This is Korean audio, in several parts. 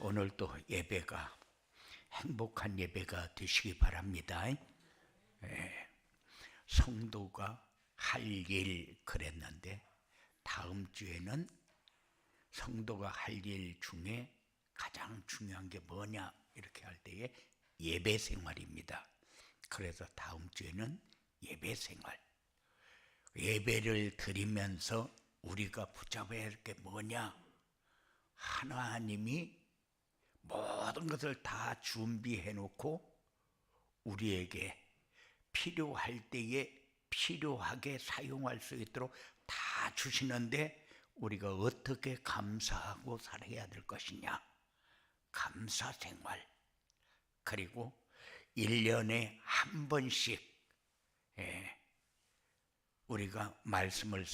오늘도 예배가 행복한 예배가 되시기 바랍니다. 성도가 할 일 그랬는데 다음 주에는 성도가 할 일 중에 가장 중요한 게 뭐냐 이렇게 할 때에 예배 생활입니다. 그래서 다음 주에는 예배 생활, 예배를 드리면서 우리가 붙잡아야 할 게 뭐냐, 하나님이 모든 것을 다 준비해 놓고 우리에게 필요할 때에 필요하게 사용할 수 있도록 다 주시는데 우리가 어떻게 감사하고 살아야 될 것이냐, 감사 생활. 그리고 1년에 한 번씩 우리가 말씀을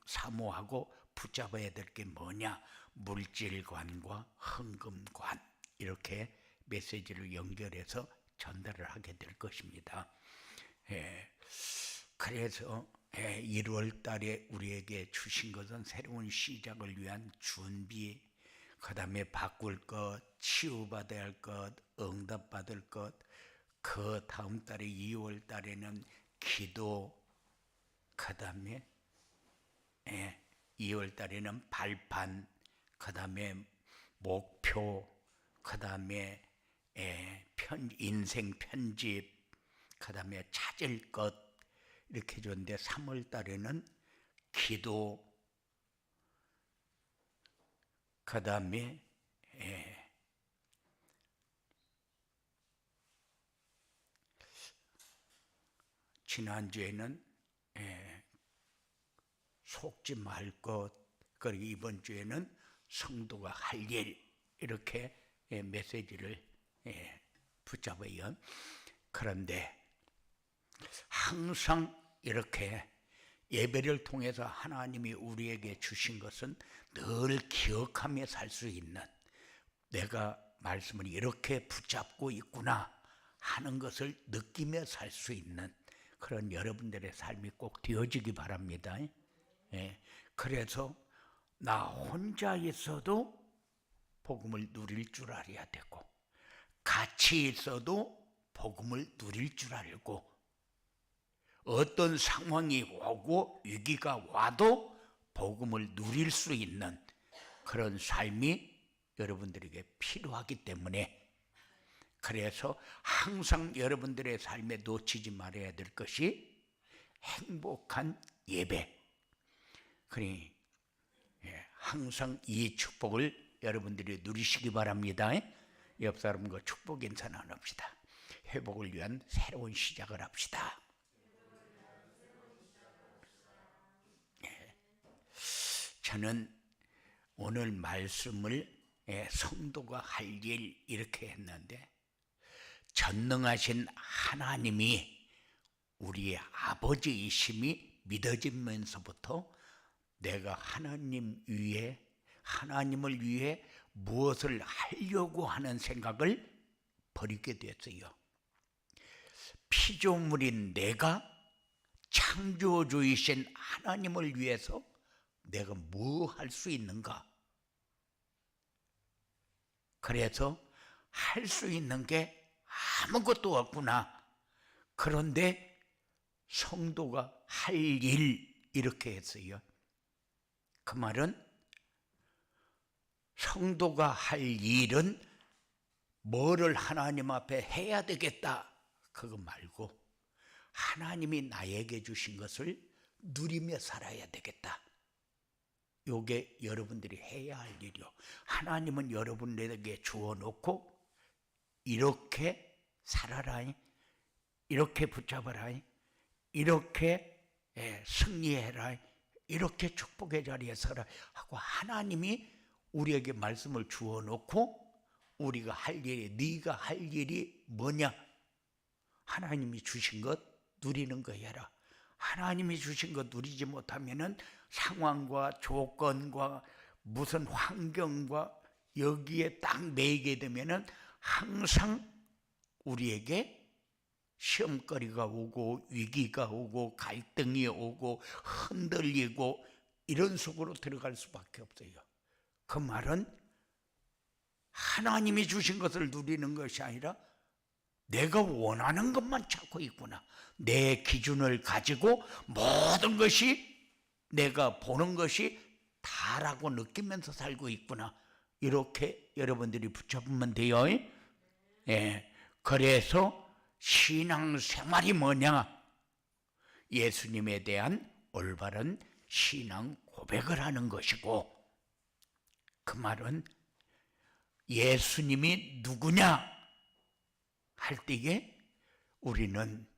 사모하고 붙잡아야 될 게 뭐냐, 물질관과 헌금관, 이렇게 메시지를 연결해서 전달을 하게 될 것입니다. 그래서 1월 달에 우리에게 주신 것은 새로운 시작을 위한 준비, 그 다음에 바꿀 것, 치유받아야 할 것, 응답받을 것, 그 다음 달에 2월 달에는 기도, 그 다음에 2월 달에는 발판, 그 다음에 목표, 그 다음에 인생 편집, 그 다음에 찾을 것, 이렇게 줬는데 3월 달에는 기도, 그 다음에 지난주에는 속지 말 것, 그리고 이번 주에는 성도가 할 일, 이렇게 메시지를 붙잡아요. 그런데 항상 이렇게 예배를 통해서 하나님이 우리에게 주신 것은 늘 기억하며 살 수 있는, 내가 말씀을 이렇게 붙잡고 있구나 하는 것을 느끼며 살 수 있는 그런 여러분들의 삶이 꼭 되어지기 바랍니다. 그래서 나 혼자 있어도 복음을 누릴 줄 알아야 되고, 같이 있어도 복음을 누릴 줄 알고, 어떤 상황이 오고 위기가 와도 복음을 누릴 수 있는 그런 삶이 여러분들에게 필요하기 때문에, 그래서 항상 여러분들의 삶에 놓치지 말아야 될 것이 행복한 예배. 그러니 항상 이 축복을 여러분들이 누리시기 바랍니다. 옆 사람과 축복 인사 나눕시다. 회복을 위한 새로운 시작을 합시다. 저는 오늘 말씀을 성도가 할 일 이렇게 했는데, 전능하신 하나님이 우리의 아버지이심이 믿어지면서부터 내가 하나님을 위해 무엇을 하려고 하는 생각을 버리게 됐어요. 피조물인 내가 창조주이신 하나님을 위해서 내가 뭐 할 수 있는가? 그래서 할 수 있는 게 아무것도 없구나. 그런데 성도가 할 일, 이렇게 했어요. 그 말은 성도가 할 일은 뭐를 하나님 앞에 해야 되겠다, 그거 말고 하나님이 나에게 주신 것을 누리며 살아야 되겠다. 요게 여러분들이 해야 할 일이요. 하나님은 여러분에게 주어놓고 이렇게 살아라, 이렇게 붙잡아라, 이렇게 승리해라, 이렇게 축복의 자리에 서라 하고 하나님이 우리에게 말씀을 주어놓고 우리가 할 일이, 네가 할 일이 뭐냐? 하나님이 주신 것 누리는 거 해라. 하나님이 주신 것 누리지 못하면은 상황과 조건과 무슨 환경과 여기에 딱 매이게 되면은 항상 우리에게 시험거리가 오고 위기가 오고 갈등이 오고 흔들리고 이런 속으로 들어갈 수밖에 없어요. 그 말은 하나님이 주신 것을 누리는 것이 아니라 내가 원하는 것만 찾고 있구나. 내 기준을 가지고 모든 것이 내가 보는 것이 다라고 느끼면서 살고 있구나. 이렇게 여러분들이 붙여보면 돼요. 예. 그래서 신앙생활이 뭐냐? 예수님에 대한 올바른 신앙 고백을 하는 것이고, 그 말은 예수님이 누구냐 할 때에 우리는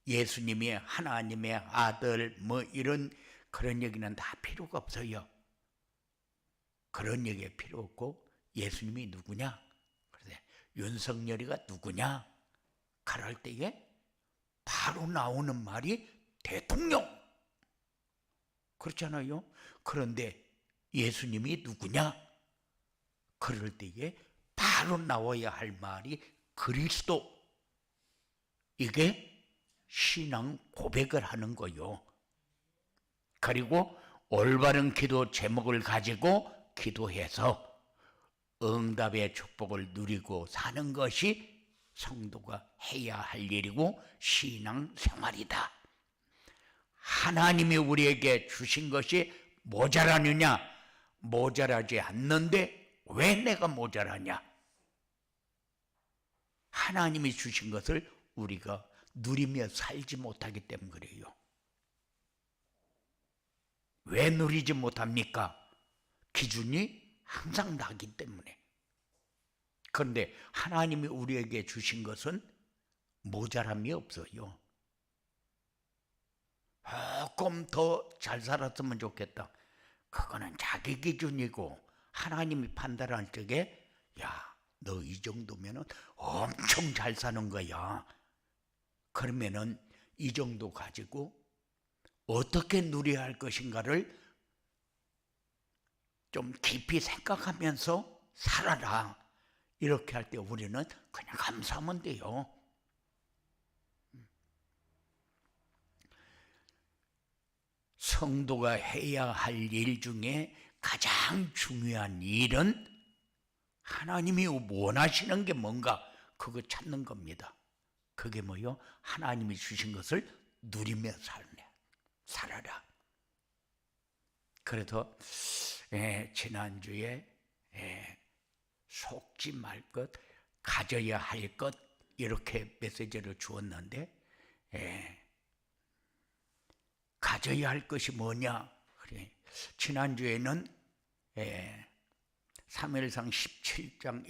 예수님이 하나님의 아들 이런 그런 얘기는 다 필요가 없어요. 그런 얘기 필요 없고, 예수님이 누구냐? 그래서 윤석열이가 누구냐? 그럴 때에 바로 나오는 말이 대통령. 그렇잖아요. 그런데 예수님이 누구냐? 그럴 때에 바로 나와야 할 말이 그리스도. 이게 신앙 고백을 하는 거요. 그리고 올바른 기도 제목을 가지고 기도해서 응답의 축복을 누리고 사는 것이 성도가 해야 할 일이고 신앙생활이다. 하나님이 우리에게 주신 것이 모자라느냐? 모자라지 않는데 왜 내가 모자라냐? 하나님이 주신 것을 우리가 누리며 살지 못하기 때문에 그래요. 왜 누리지 못합니까? 기준이 항상 나기 때문에. 그런데 하나님이 우리에게 주신 것은 모자람이 없어요. 조금 더 잘 살았으면 좋겠다. 그거는 자기 기준이고, 하나님이 판단할 적에 야, 너 이 정도면 엄청 잘 사는 거야. 그러면은 이 정도 가지고 어떻게 누려야 할 것인가를 좀 깊이 생각하면서 살아라. 이렇게 할 때 우리는 그냥 감사하면 돼요. 성도가 해야 할 일 중에 가장 중요한 일은 하나님이 원하시는 게 뭔가 그거 찾는 겁니다. 그게 뭐요? 하나님이 주신 것을 누리며 살아라. 그래서 지난주에 속지 말 것, 가져야 할 것 이렇게 메시지를 주었는데, 가져야 할 것이 뭐냐? 그래. 지난주에는 사무엘상 17장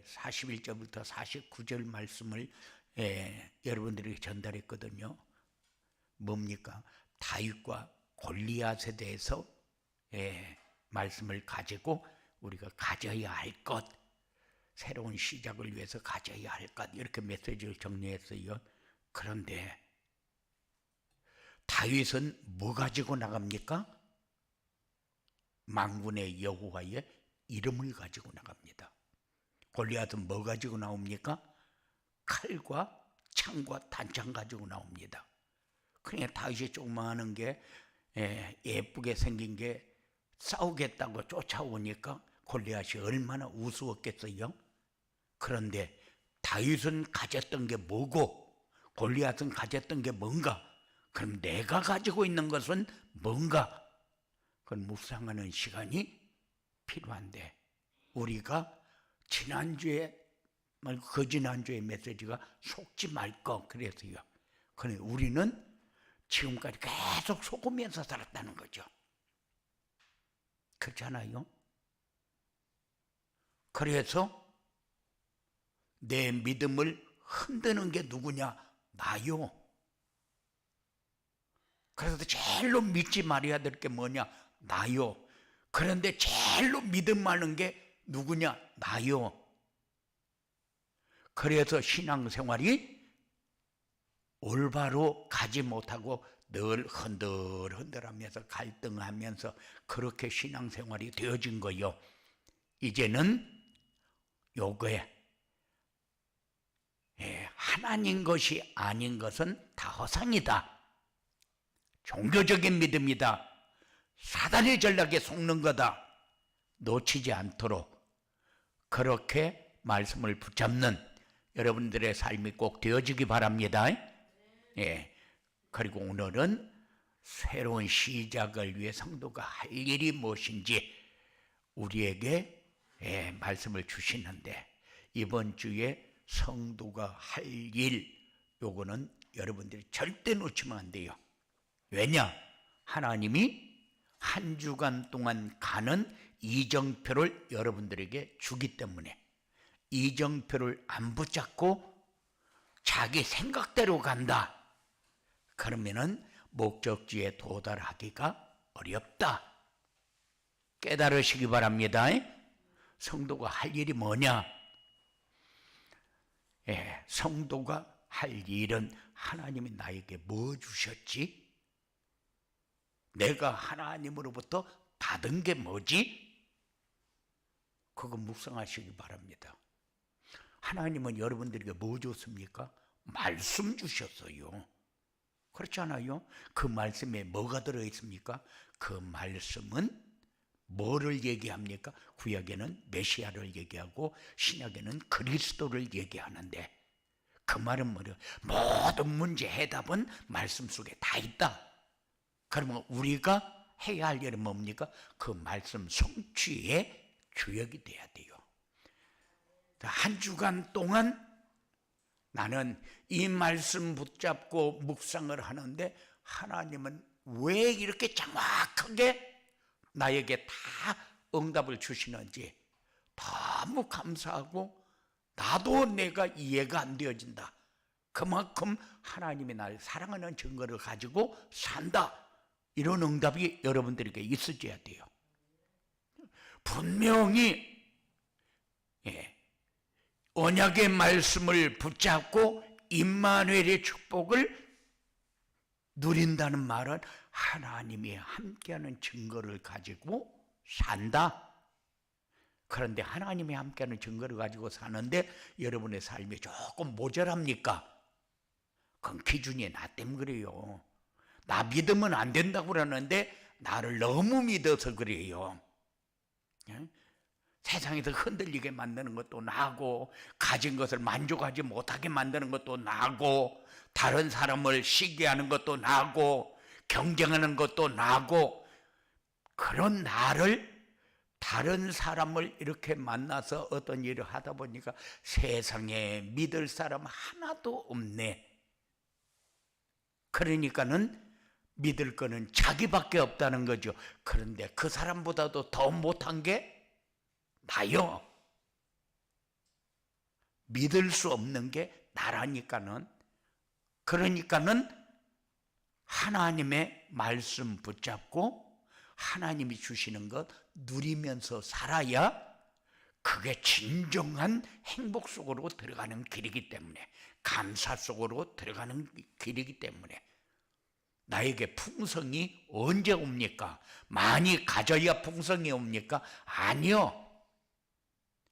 41절부터 49절 말씀을 여러분들에게 전달했거든요. 뭡니까? 다윗과 골리앗에 대해서 말씀을 가지고 우리가 가져야 할 것, 새로운 시작을 위해서 가져야 할 것, 이렇게 메시지를 정리했어요. 그런데 다윗은 뭐 가지고 나갑니까? 만군의 여호와의 이름을 가지고 나갑니다. 골리앗은 뭐 가지고 나옵니까? 칼과 창과 단창 가지고 나옵니다. 그러니까 다윗이 조그마한 게 예쁘게 생긴 게 싸우겠다고 쫓아오니까 골리앗이 얼마나 우스웠겠어요? 그런데 다윗은 가졌던 게 뭐고 골리앗은 가졌던 게 뭔가? 그럼 내가 가지고 있는 것은 뭔가? 그걸 묵상하는 시간이 필요한데, 우리가 지난주에 말고 그지난주의 메시지가 속지 말 것 그랬어요. 그런데 우리는 지금까지 계속 속으면서 살았다는 거죠. 그렇잖아요. 그래서 내 믿음을 흔드는 게 누구냐? 나요. 그래서 제일로 믿지 말아야 될 게 뭐냐? 나요. 그런데 제일로 믿음 많은 게 누구냐? 나요. 그래서 신앙생활이 올바로 가지 못하고 늘 흔들흔들하면서 갈등하면서 그렇게 신앙생활이 되어진 거요. 이제는 요거에 하나님 것이 아닌 것은 다 허상이다. 종교적인 믿음이다. 사단의 전략에 속는 거다. 놓치지 않도록 그렇게 말씀을 붙잡는 여러분들의 삶이 꼭 되어지기 바랍니다. 예. 그리고 오늘은 새로운 시작을 위해 성도가 할 일이 무엇인지 우리에게 말씀을 주시는데, 이번 주에 성도가 할 일, 요거는 여러분들이 절대 놓치면 안 돼요. 왜냐? 하나님이 한 주간 동안 가는 이정표를 여러분들에게 주기 때문에, 이정표를 안 붙잡고 자기 생각대로 간다, 그러면은 목적지에 도달하기가 어렵다. 깨달으시기 바랍니다. 성도가 할 일이 뭐냐? 성도가 할 일은 하나님이 나에게 뭐 주셨지? 내가 하나님으로부터 받은 게 뭐지? 그거 묵상하시기 바랍니다. 하나님은 여러분들에게 뭐 줬습니까? 말씀 주셨어요. 그렇잖아요. 그 말씀에 뭐가 들어있습니까? 그 말씀은 뭐를 얘기합니까? 구약에는 메시아를 얘기하고 신약에는 그리스도를 얘기하는데, 그 말은 뭐예요? 모든 문제 해답은 말씀 속에 다 있다. 그러면 우리가 해야 할 일은 뭡니까? 그 말씀 성취의 주역이 돼야 돼요. 한 주간 동안 나는 이 말씀 붙잡고 묵상을 하는데, 하나님은 왜 이렇게 정확하게 나에게 다 응답을 주시는지 너무 감사하고, 나도 내가 이해가 안 되어진다. 그만큼 하나님이 나를 사랑하는 증거를 가지고 산다. 이런 응답이 여러분들에게 있어져야 돼요. 분명히 언약의 말씀을 붙잡고 임마누엘의 축복을 누린다는 말은 하나님이 함께하는 증거를 가지고 산다. 그런데 하나님이 함께하는 증거를 가지고 사는데 여러분의 삶이 조금 모자랍니까? 그건 기준이 나 때문에 그래요. 나 믿으면 안 된다고 그러는데 나를 너무 믿어서 그래요. 세상에서 흔들리게 만드는 것도 나고, 가진 것을 만족하지 못하게 만드는 것도 나고, 다른 사람을 시기하는 것도 나고, 경쟁하는 것도 나고, 그런 나를, 다른 사람을 이렇게 만나서 어떤 일을 하다 보니까 세상에 믿을 사람 하나도 없네. 그러니까는 믿을 거는 자기밖에 없다는 거죠. 그런데 그 사람보다도 더 못한 게 나요. 믿을 수 없는 게 나라니까는. 그러니까는 하나님의 말씀 붙잡고 하나님이 주시는 것 누리면서 살아야 그게 진정한 행복 속으로 들어가는 길이기 때문에, 감사 속으로 들어가는 길이기 때문에. 나에게 풍성이 언제 옵니까? 많이 가져야 풍성이 옵니까? 아니요.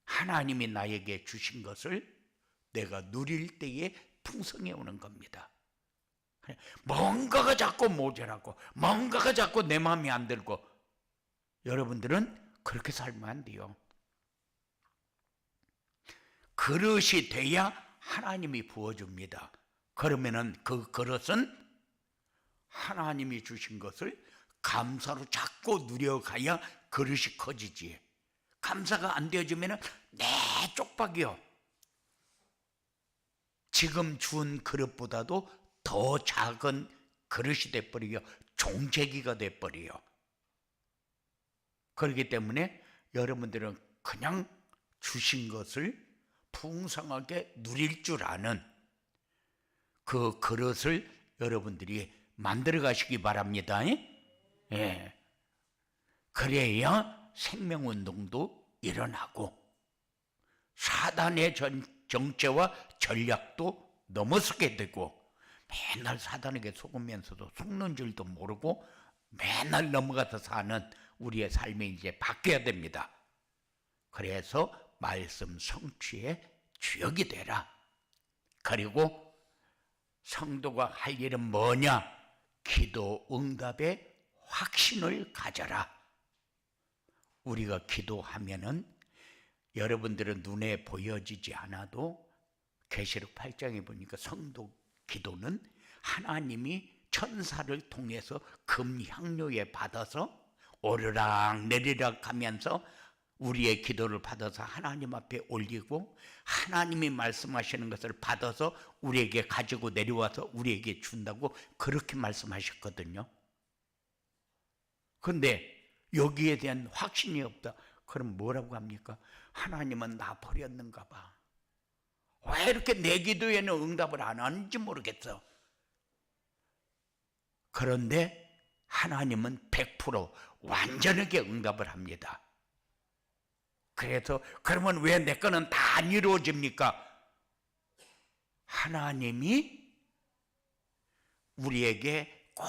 하나님이 나에게 주신 것을 내가 누릴 때에 풍성해 오는 겁니다. 뭔가가 자꾸 모자라고, 뭔가가 자꾸 내 마음에 안 들고, 여러분들은 그렇게 살면 안 돼요. 그릇이 돼야 하나님이 부어줍니다. 그러면은 그 그릇은 하나님이 주신 것을 감사로 자꾸 누려가야 그릇이 커지지. 감사가 안 되어지면 내 쪽박이요. 지금 준 그릇보다도 더 작은 그릇이 돼버리요. 종재기가 돼버려요. 그렇기 때문에 여러분들은 그냥 주신 것을 풍성하게 누릴 줄 아는 그 그릇을 여러분들이 만들어 가시기 바랍니다. 예. 그래야 생명운동도 일어나고 사단의 정체와 전략도 넘어서게 되고, 맨날 사단에게 속으면서도 속는 줄도 모르고 맨날 넘어가서 사는 우리의 삶이 이제 바뀌어야 됩니다. 그래서 말씀 성취의 주역이 되라. 그리고 성도가 할 일은 뭐냐? 기도 응답의 확신을 가져라. 우리가 기도하면은 여러분들은 눈에 보여지지 않아도 계시록 8장에 보니까 성도 기도는 하나님이 천사를 통해서 금향료에 받아서 오르락 내리락 하면서 우리의 기도를 받아서 하나님 앞에 올리고 하나님이 말씀하시는 것을 받아서 우리에게 가지고 내려와서 우리에게 준다고 그렇게 말씀하셨거든요. 그런데 여기에 대한 확신이 없다. 그럼 뭐라고 합니까? 하나님은 나 버렸는가 봐. 왜 이렇게 내 기도에는 응답을 안 하는지 모르겠어. 그런데 하나님은 100% 완전하게 응답을 합니다. 그래서 그러면 왜 내 거는 다 안 이루어집니까? 하나님이 우리에게 꼭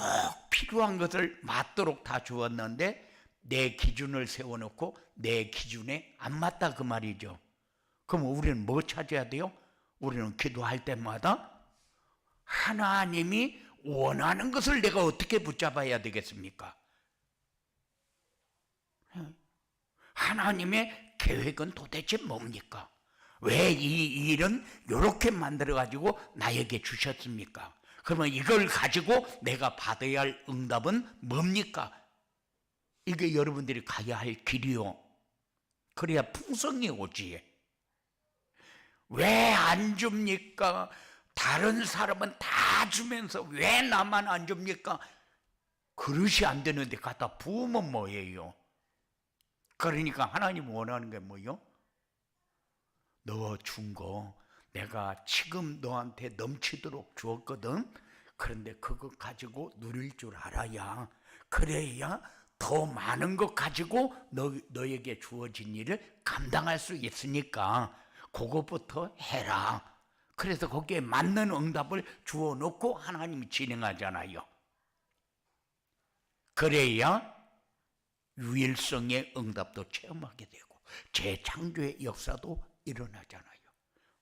필요한 것을 맞도록 다 주었는데 내 기준을 세워놓고 내 기준에 안 맞다 그 말이죠. 그럼 우리는 뭐 찾아야 돼요? 우리는 기도할 때마다 하나님이 원하는 것을 내가 어떻게 붙잡아야 되겠습니까? 하나님의 계획은 도대체 뭡니까? 왜 이 일은 이렇게 만들어가지고 나에게 주셨습니까? 그러면 이걸 가지고 내가 받아야 할 응답은 뭡니까? 이게 여러분들이 가야 할 길이요. 그래야 풍성이 오지. 왜 안 줍니까? 다른 사람은 다 주면서 왜 나만 안 줍니까? 그릇이 안 되는데 갖다 부으면 뭐예요? 그러니까 하나님 원하는 게 뭐요? 너 준 거 내가 지금 너한테 넘치도록 주었거든. 그런데 그거 가지고 누릴 줄 알아야, 그래야 더 많은 것 가지고 너에게 주어진 일을 감당할 수 있으니까 그것부터 해라. 그래서 거기에 맞는 응답을 주어 놓고 하나님이 진행하잖아요. 그래야 유일성의 응답도 체험하게 되고 재창조의 역사도 일어나잖아요.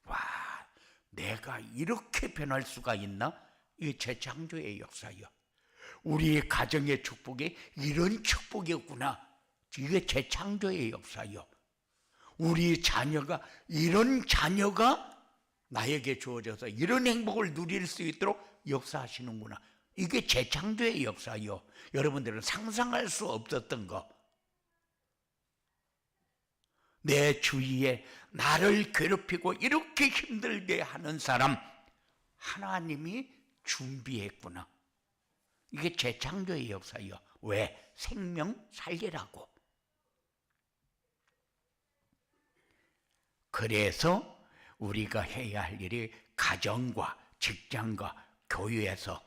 와, 내가 이렇게 변할 수가 있나? 이게 재창조의 역사요. 우리의 가정의 축복이 이런 축복이었구나. 이게 재창조의 역사요. 우리 자녀가 이런 자녀가 나에게 주어져서 이런 행복을 누릴 수 있도록 역사하시는구나. 이게 재창조의 역사요. 여러분들은 상상할 수 없었던 거. 내 주위에 나를 괴롭히고 이렇게 힘들게 하는 사람 하나님이 준비했구나. 이게 재창조의 역사요. 왜? 생명 살리라고. 그래서 우리가 해야 할 일이 가정과 직장과 교회에서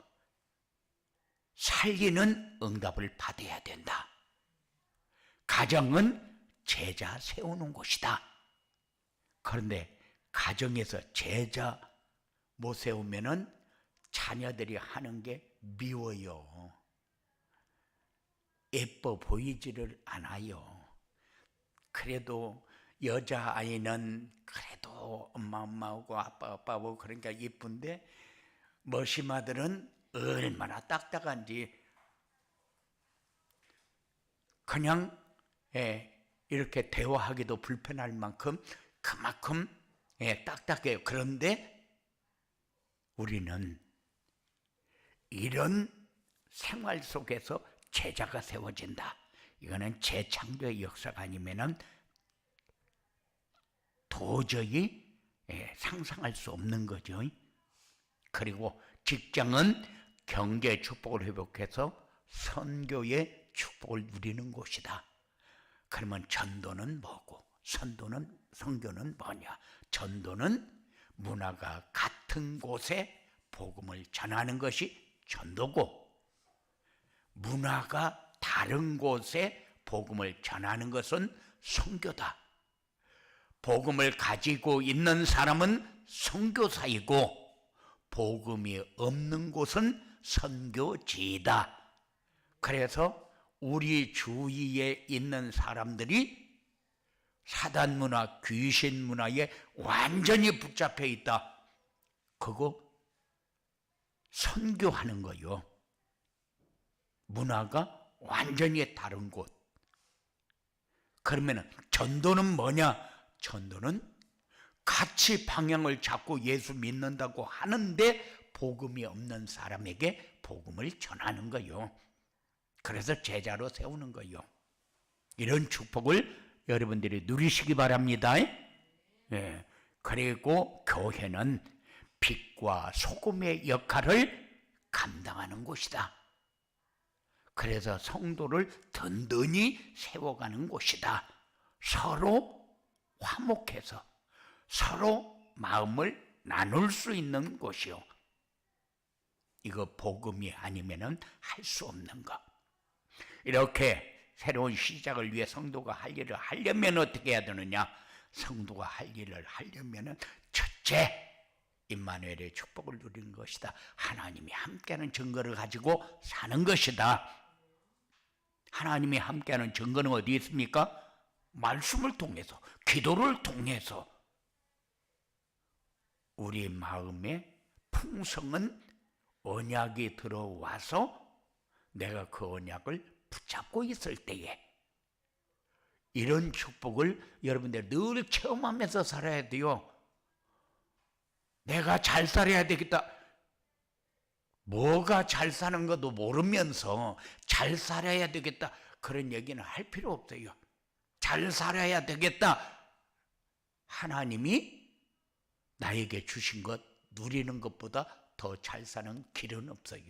살리는 응답을 받아야 된다. 가정은 제자 세우는 곳이다. 그런데 가정에서 제자 못 세우면은 자녀들이 하는 게 미워요. 예뻐 보이지를 않아요. 그래도 여자아이는 그래도 엄마하고 아빠하고 그러니까 예쁜데 머시마들은 얼마나 딱딱한지 그냥 이렇게 대화하기도 불편할 만큼 그만큼 딱딱해요. 그런데 우리는 이런 생활 속에서 제자가 세워진다. 이거는 재창조의 역사가 아니면은 도저히 상상할 수 없는 거죠. 그리고 직장은 경제 축복을 회복해서 선교의 축복을 누리는 곳이다. 그러면 전도는 뭐고 선교는 뭐냐? 전도는 문화가 같은 곳에 복음을 전하는 것이 전도고, 문화가 다른 곳에 복음을 전하는 것은 선교다. 복음을 가지고 있는 사람은 선교사이고 복음이 없는 곳은 선교지이다. 그래서 우리 주위에 있는 사람들이 사단 문화, 귀신 문화에 완전히 붙잡혀 있다. 그거 선교하는 거요. 문화가 완전히 다른 곳. 그러면 전도는 뭐냐? 전도는 같이 방향을 잡고 예수 믿는다고 하는데 복음이 없는 사람에게 복음을 전하는 거요. 그래서 제자로 세우는 거요. 이런 축복을 여러분들이 누리시기 바랍니다. 예. 그리고 교회는 빛과 소금의 역할을 감당하는 곳이다. 그래서 성도를 든든히 세워가는 곳이다. 서로 화목해서 서로 마음을 나눌 수 있는 곳이요. 이거 복음이 아니면은 할 수 없는 거. 이렇게 새로운 시작을 위해 성도가 할 일을 하려면 어떻게 해야 되느냐? 성도가 할 일을 하려면은 첫째, 임마누엘의 축복을 누리는 것이다. 하나님이 함께하는 증거를 가지고 사는 것이다. 하나님이 함께하는 증거는 어디 있습니까? 말씀을 통해서, 기도를 통해서 우리 마음에 풍성한 언약이 들어와서 내가 그 언약을 붙잡고 있을 때에 이런 축복을 여러분들 늘 체험하면서 살아야 돼요. 내가 잘 살아야 되겠다. 뭐가 잘 사는 것도 모르면서 잘 살아야 되겠다. 그런 얘기는 할 필요 없어요. 잘 살아야 되겠다. 하나님이 나에게 주신 것 누리는 것보다 더 잘 사는 길은 없어요.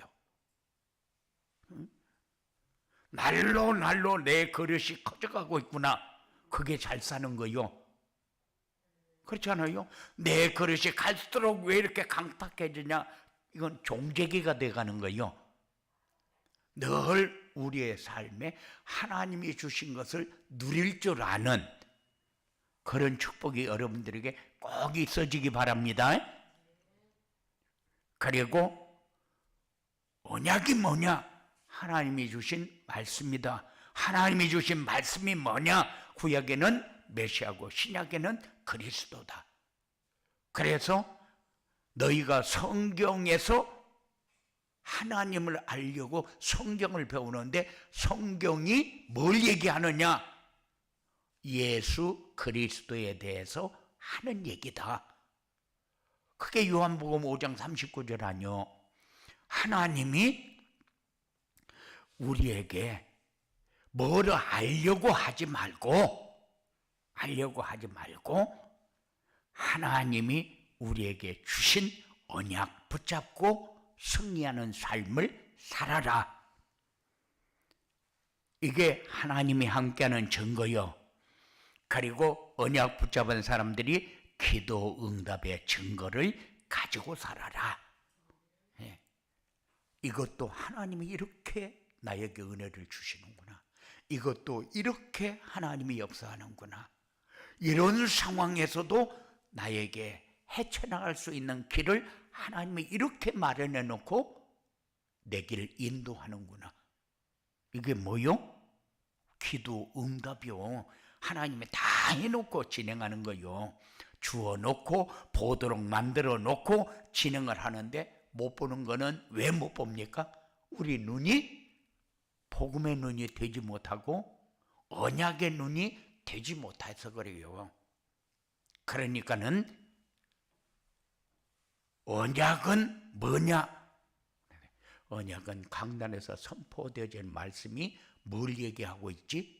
날로 날로 내 그릇이 커져가고 있구나. 그게 잘 사는 거요. 그렇지 않아요? 내 그릇이 갈수록 왜 이렇게 강팍해지냐? 이건 종재기가 돼가는 거요. 늘 우리의 삶에 하나님이 주신 것을 누릴 줄 아는 그런 축복이 여러분들에게 꼭 있어지기 바랍니다. 그리고 언약이 뭐냐? 하나님이 주신 말씀이다. 하나님이 주신 말씀이 뭐냐? 구약에는 메시아고 신약에는 그리스도다. 그래서 너희가 성경에서 하나님을 알려고 성경을 배우는데 성경이 뭘 얘기하느냐? 예수 그리스도에 대해서 하는 얘기다. 그게 요한복음 5장 39절 아니요. 하나님이 우리에게 뭐를 알려고 하지 말고 하나님이 우리에게 주신 언약 붙잡고 승리하는 삶을 살아라. 이게 하나님이 함께하는 증거요. 그리고 언약 붙잡은 사람들이 기도 응답의 증거를 가지고 살아라. 이것도 하나님이 이렇게 나에게 은혜를 주시는구나. 이것도 이렇게 하나님이 역사하는구나. 이런 상황에서도 나에게 헤쳐나갈 수 있는 길을 하나님이 이렇게 마련해 놓고 내 길을 인도하는구나. 이게 뭐요? 기도 응답이요. 하나님이 다 해놓고 진행하는 거요. 주어놓고 보도록 만들어 놓고 진행을 하는데 못 보는 거는 왜 못 봅니까? 우리 눈이 복음의 눈이 되지 못하고 언약의 눈이 되지 못해서 그래요. 그러니까는 언약은 뭐냐? 언약은 강단에서 선포되어진 말씀이 뭘 얘기하고 있지?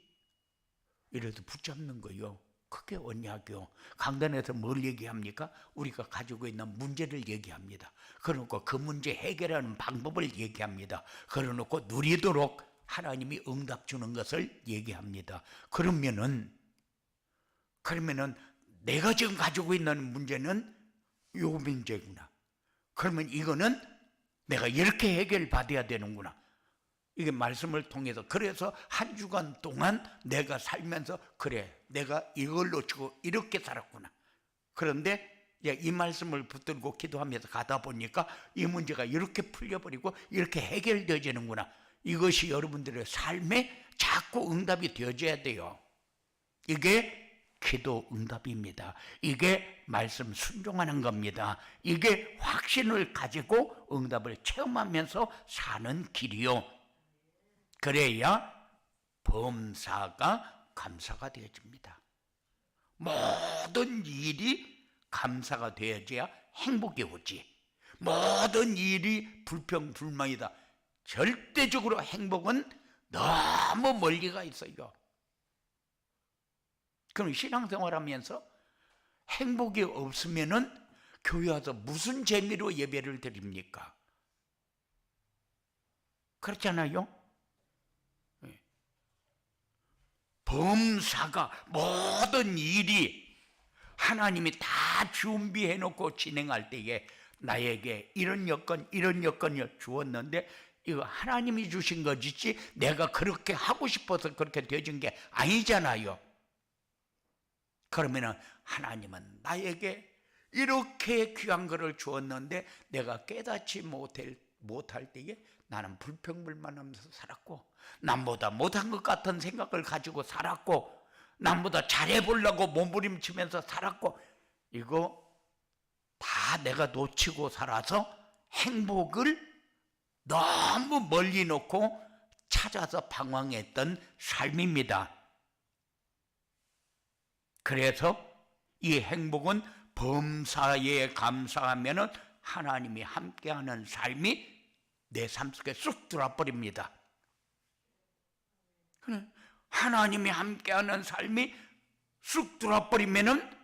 이래도 붙잡는 거요. 그게 언약이요. 강단에서 뭘 얘기합니까? 우리가 가지고 있는 문제를 얘기합니다. 그러놓고 그 문제 해결하는 방법을 얘기합니다. 그러놓고 누리도록 하나님이 응답 주는 것을 얘기합니다. 그러면은 내가 지금 가지고 있는 문제는 요 문제구나. 그러면 이거는 내가 이렇게 해결받아야 되는구나. 이게 말씀을 통해서 그래서 한 주간 동안 내가 살면서 그래 내가 이걸 놓치고 이렇게 살았구나. 그런데 이 말씀을 붙들고 기도하면서 가다 보니까 이 문제가 이렇게 풀려버리고 이렇게 해결되어지는구나. 이것이 여러분들의 삶에 자꾸 응답이 되어져야 돼요. 이게 기도 응답입니다. 이게 말씀 순종하는 겁니다. 이게 확신을 가지고 응답을 체험하면서 사는 길이요. 그래야 범사가 감사가 되어집니다. 모든 일이 감사가 되어져야 행복이 오지. 모든 일이 불평불만이다. 절대적으로 행복은 너무 멀리가 있어요. 그럼 신앙생활하면서 행복이 없으면은 교회 와서 무슨 재미로 예배를 드립니까? 그렇잖아요. 범사가 모든 일이 하나님이 다 준비해 놓고 진행할 때에 나에게 이런 여건을 주었는데 이거 하나님이 주신 거지 내가 그렇게 하고 싶어서 그렇게 되어진 게 아니잖아요. 그러면은 하나님은 나에게 이렇게 귀한 것을 주었는데 내가 깨닫지 못할 때에 나는 불평불만하면서 살았고, 남보다 못한 것 같은 생각을 가지고 살았고, 남보다 잘해보려고 몸부림치면서 살았고, 이거 다 내가 놓치고 살아서 행복을 너무 멀리 놓고 찾아서 방황했던 삶입니다. 그래서 이 행복은 범사에 감사하면은 하나님이 함께하는 삶이 내 삶 속에 쑥 들어버립니다. 하나님이 함께하는 삶이 쑥 들어버리면은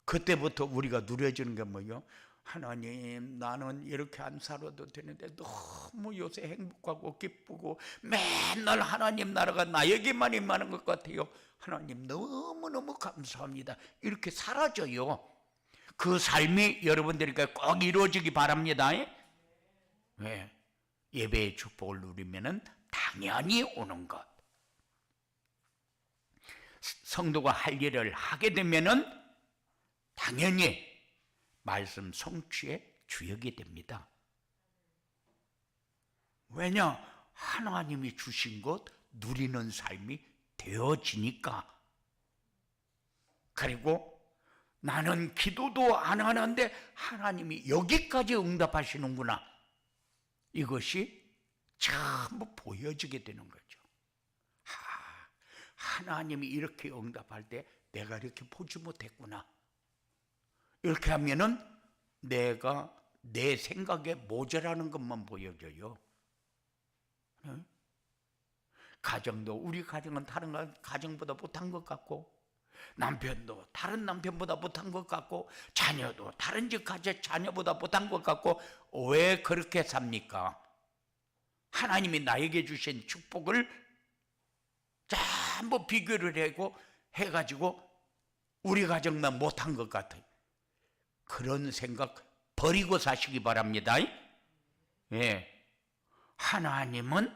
그때부터 우리가 누려지는 게 뭐예요? 하나님, 나는 이렇게 안 살아도 되는데 너무 요새 행복하고 기쁘고 맨날 하나님 나라가 나에게만 임하는 것 같아요. 하나님 너무너무 감사합니다. 이렇게 사라져요. 그 삶이 여러분들에게 꼭 이루어지기 바랍니다. 왜? 예배의 축복을 누리면은 당연히 오는 것. 성도가 할 일을 하게 되면은 당연히 말씀 성취의 주역이 됩니다. 왜냐? 하나님이 주신 것 누리는 삶이 되어지니까. 그리고 나는 기도도 안 하는데 하나님이 여기까지 응답하시는구나. 이것이 전부 보여지게 되는 거죠. 하나님이 이렇게 응답할 때 내가 이렇게 보지 못했구나. 이렇게 하면은 내가 내 생각에 모자라는 것만 보여져요. 가정도 우리 가정은 다른 가정보다 못한 것 같고, 남편도 다른 남편보다 못한 것 같고, 자녀도 다른 집 자녀보다 못한 것 같고, 왜 그렇게 삽니까? 하나님이 나에게 주신 축복을 전부 비교를 해가지고 우리 가정만 못한 것 같아요. 그런 생각 버리고 사시기 바랍니다. 예. 하나님은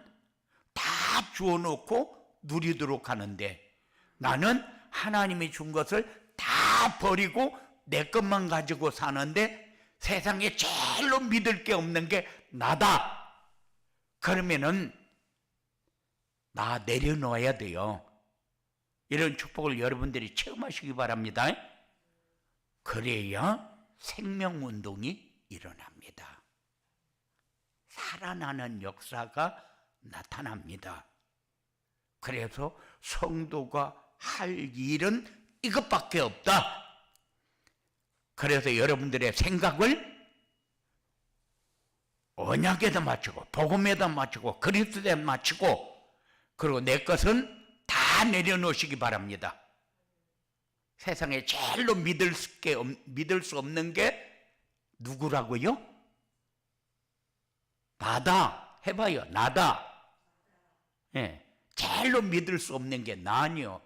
다 주어놓고 누리도록 하는데, 나는 하나님이 준 것을 다 버리고 내 것만 가지고 사는데 세상에 제일로 믿을 게 없는 게 나다. 그러면은 나 내려놓아야 돼요. 이런 축복을 여러분들이 체험하시기 바랍니다. 그래야 생명운동이 일어납니다. 살아나는 역사가 나타납니다. 그래서 성도가 할 일은 이것밖에 없다. 그래서 여러분들의 생각을 언약에다 맞추고 복음에다 맞추고 그리스도에 맞추고, 그리고 내 것은 다 내려놓으시기 바랍니다. 세상에 제일로 믿을 수 없는 게 누구라고요? 나다. 해봐요. 나다. 예, 제일로 믿을 수 없는 게 나니요.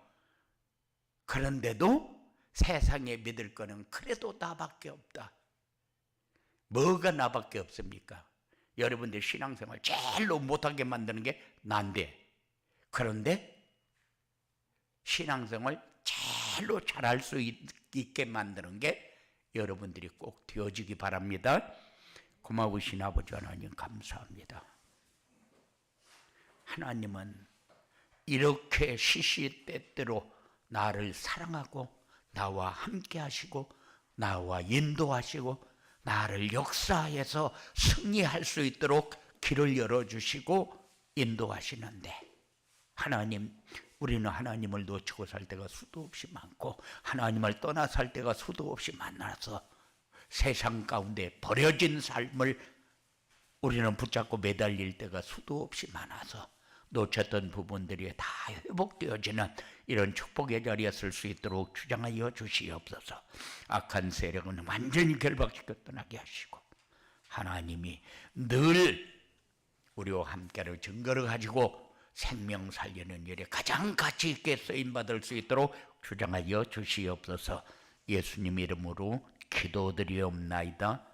그런데도 세상에 믿을 거는 그래도 나밖에 없다. 뭐가 나밖에 없습니까? 여러분들 신앙생활 제일로 못하게 만드는 게 난데, 그런데 신앙생활 제일로 잘할 수 있게 만드는 게 여러분들이 꼭 되어지기 바랍니다. 고마우신 아버지 하나님 감사합니다. 하나님은 이렇게 시시때때로 나를 사랑하고 나와 함께 하시고 나와 인도하시고 나를 역사에서 승리할 수 있도록 길을 열어주시고 인도하시는데, 하나님 우리는 하나님을 놓치고 살 때가 수도 없이 많고 하나님을 떠나 살 때가 수도 없이 많아서 세상 가운데 버려진 삶을 우리는 붙잡고 매달릴 때가 수도 없이 많아서 놓쳤던 부분들이 다 회복되어지는 이런 축복의 자리에 설 수 있도록 주장하여 주시옵소서. 악한 세력은 완전히 결박시켜 떠나게 하시고 하나님이 늘 우리와 함께를 증거를 가지고 생명 살리는 일에 가장 가치 있게 쓰임받을 수 있도록 주장하여 주시옵소서. 예수님 이름으로 기도드리옵나이다.